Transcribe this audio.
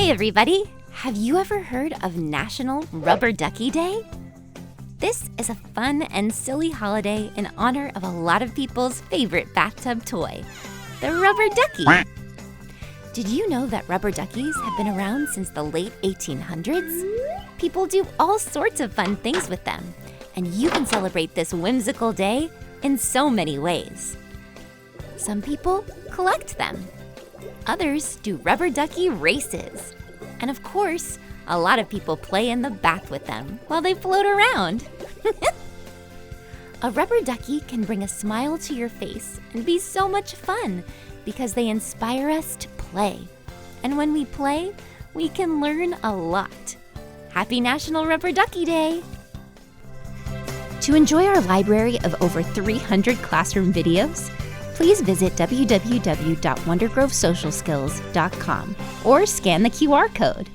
Hey everybody! Have you ever heard of National Rubber Ducky Day? This is a fun and silly holiday in honor of a lot of people's favorite bathtub toy, the rubber ducky. Did you know that rubber duckies have been around since the late 1800s? People do all sorts of fun things with them, and you can celebrate this whimsical day in so many ways. Some people collect them. Others do rubber ducky races. And of course, a lot of people play in the bath with them while they float around. A rubber ducky can bring a smile to your face and be so much fun because they inspire us to play. And when we play, we can learn a lot. Happy National Rubber Ducky Day! To enjoy our library of over 300 classroom videos, please visit www.wondergrovesocialskills.com or scan the QR code.